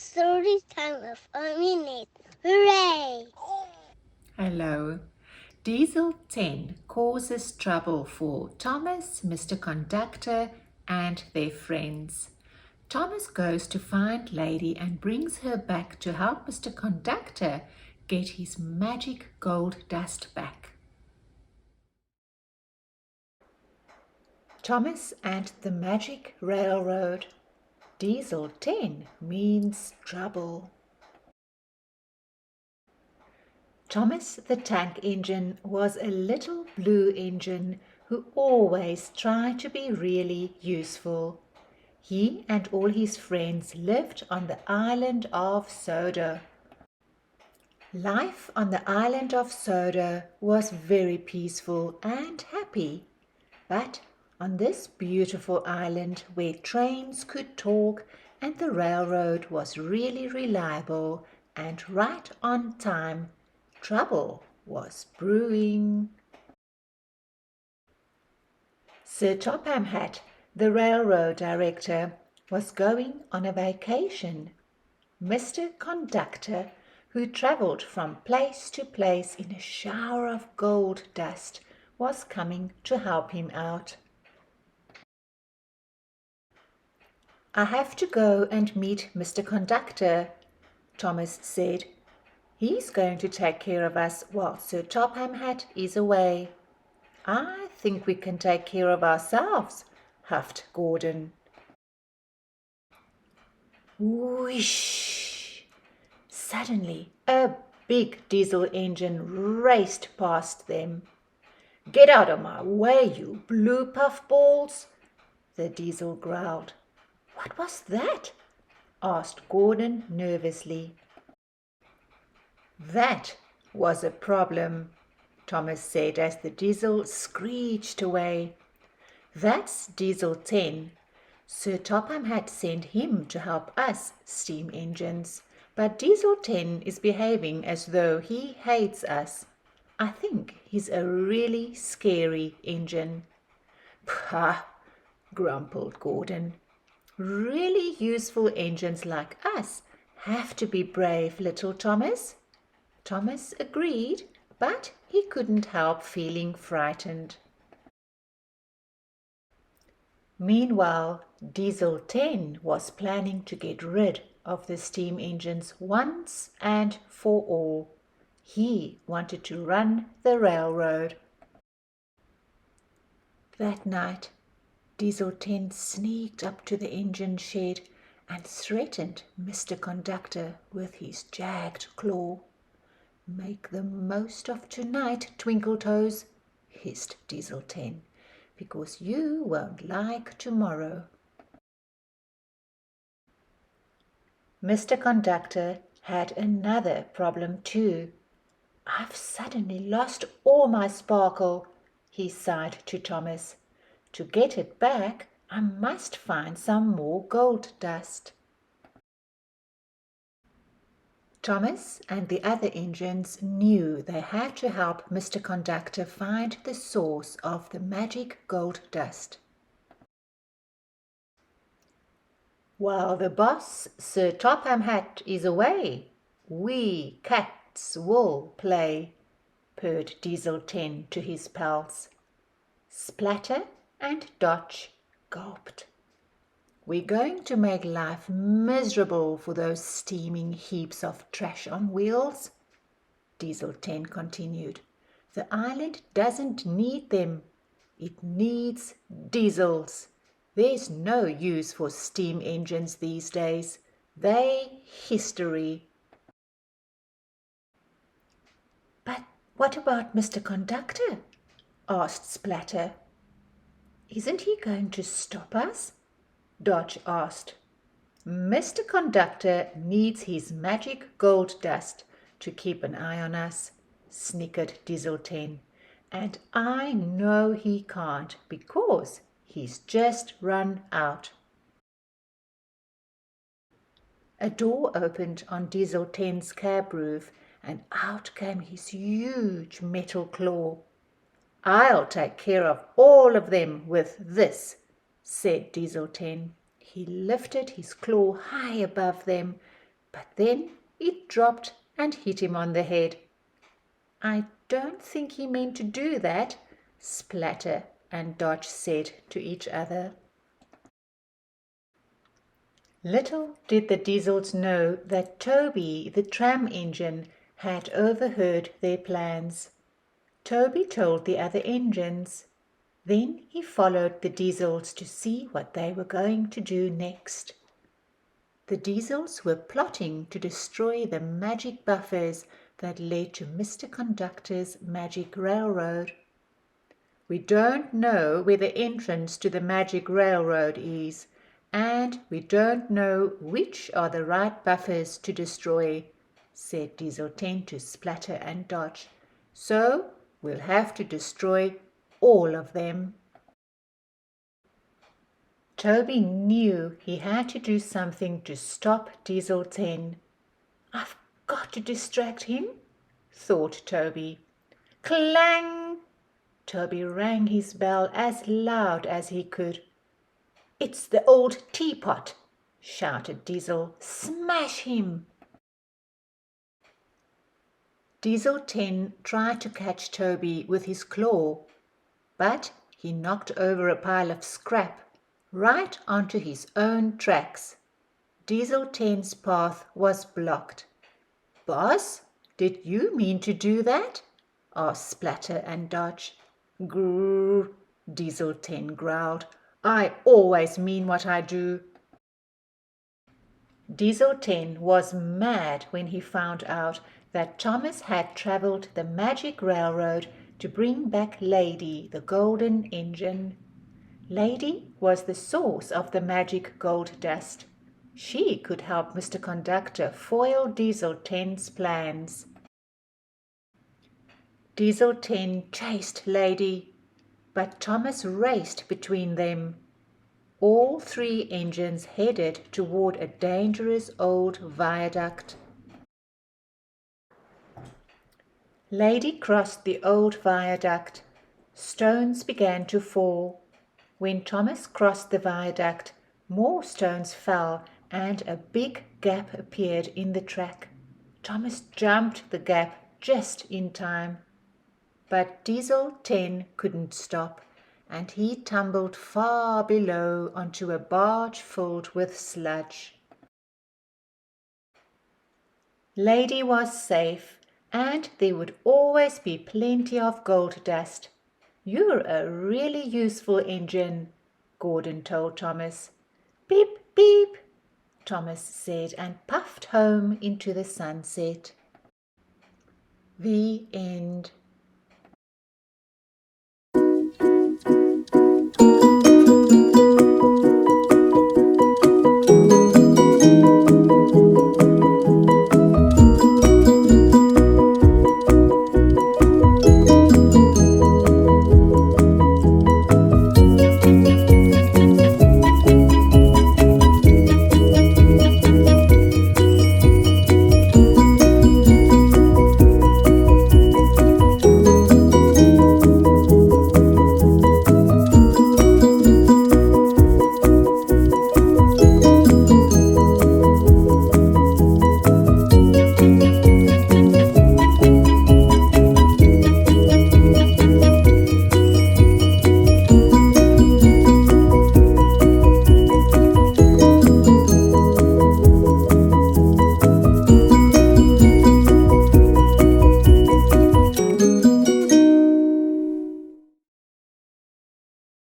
Story time of a minute. Hooray! Hello. Diesel 10 causes trouble for Thomas, Mr. Conductor, and their friends. Thomas goes to find Lady and brings her back to help Mr. Conductor get his magic gold dust back. Thomas and the Magic Railroad. Diesel 10 means trouble. Thomas the Tank Engine was a little blue engine who always tried to be really useful. He and all his friends lived on the island of Soda. Life on the island of Soda was very peaceful and happy. But on this beautiful island where trains could talk and the railroad was really reliable and right on time, trouble was brewing. Sir Topham Hatt, the railroad director, was going on a vacation. Mr. Conductor, who travelled from place to place in a shower of gold dust, was coming to help him out. "I have to go and meet Mr. Conductor," Thomas said. "He's going to take care of us while Sir Topham Hatt is away." "I think we can take care of ourselves," huffed Gordon. Whoosh! Suddenly a big diesel engine raced past them. "Get out of my way, you blue puffballs!" the diesel growled. "What was that?" asked Gordon nervously. "That was a problem," Thomas said as the diesel screeched away. "That's Diesel 10. Sir Topham Hatt sent him to help us steam engines, but Diesel 10 is behaving as though he hates us. I think he's a really scary engine." "Pah!" grumbled Gordon. "Really useful engines like us have to be brave, little Thomas." Thomas agreed, but he couldn't help feeling frightened. Meanwhile, Diesel 10 was planning to get rid of the steam engines once and for all. He wanted to run the railroad. That night, Diesel 10 sneaked up to the engine shed and threatened Mr. Conductor with his jagged claw. "Make the most of tonight, Twinkletoes," hissed Diesel 10, "because you won't like tomorrow." Mr. Conductor had another problem too. "I've suddenly lost all my sparkle," he sighed to Thomas. "To get it back, I must find some more gold dust." Thomas and the other engines knew they had to help Mr. Conductor find the source of the magic gold dust. "While the boss, Sir Topham Hatt, is away, we cats will play," purred Diesel 10 to his pals. Splatter and Dotch gulped. "We're going to make life miserable for those steaming heaps of trash on wheels," Diesel 10 continued. "The island doesn't need them. It needs diesels. There's no use for steam engines these days. They history." "But what about Mr. Conductor?" asked Splatter. "Isn't he going to stop us?" Dodge asked. "Mr. Conductor needs his magic gold dust to keep an eye on us," snickered Diesel 10. "And I know he can't because he's just run out." A door opened on Diesel 10's cab roof and out came his huge metal claw. "I'll take care of all of them with this," said Diesel 10. He lifted his claw high above them, but then it dropped and hit him on the head. "I don't think he meant to do that," Splatter and Dodge said to each other. Little did the Diesels know that Toby, the tram engine, had overheard their plans. Toby told the other engines. Then he followed the Diesels to see what they were going to do next. The Diesels were plotting to destroy the magic buffers that led to Mr. Conductor's magic railroad. "We don't know where the entrance to the magic railroad is, and we don't know which are the right buffers to destroy," said Diesel 10 to Splatter and Dodge. "So we'll have to destroy all of them." Toby knew he had to do something to stop Diesel 10. "I've got to distract him," thought Toby. Clang! Toby rang his bell as loud as he could. "It's the old teapot!" shouted Diesel. "Smash him!" Diesel 10 tried to catch Toby with his claw, but he knocked over a pile of scrap right onto his own tracks. Diesel 10's path was blocked. "Boss, did you mean to do that?" asked Splatter and Dodge. "Grrr," Diesel 10 growled. "I always mean what I do." Diesel 10 was mad when he found out that Thomas had travelled the magic railroad to bring back Lady, the golden engine. Lady was the source of the magic gold dust. She could help Mr. Conductor foil Diesel 10's plans. Diesel 10 chased Lady, but Thomas raced between them. All three engines headed toward a dangerous old viaduct. Lady crossed the old viaduct. Stones began to fall. When Thomas crossed the viaduct, more stones fell and a big gap appeared in the track. Thomas jumped the gap just in time. But Diesel 10 couldn't stop, and he tumbled far below onto a barge filled with sludge. Lady was safe, and there would always be plenty of gold dust. "You're a really useful engine," Gordon told Thomas. "Beep, beep," Thomas said, and puffed home into the sunset. The end.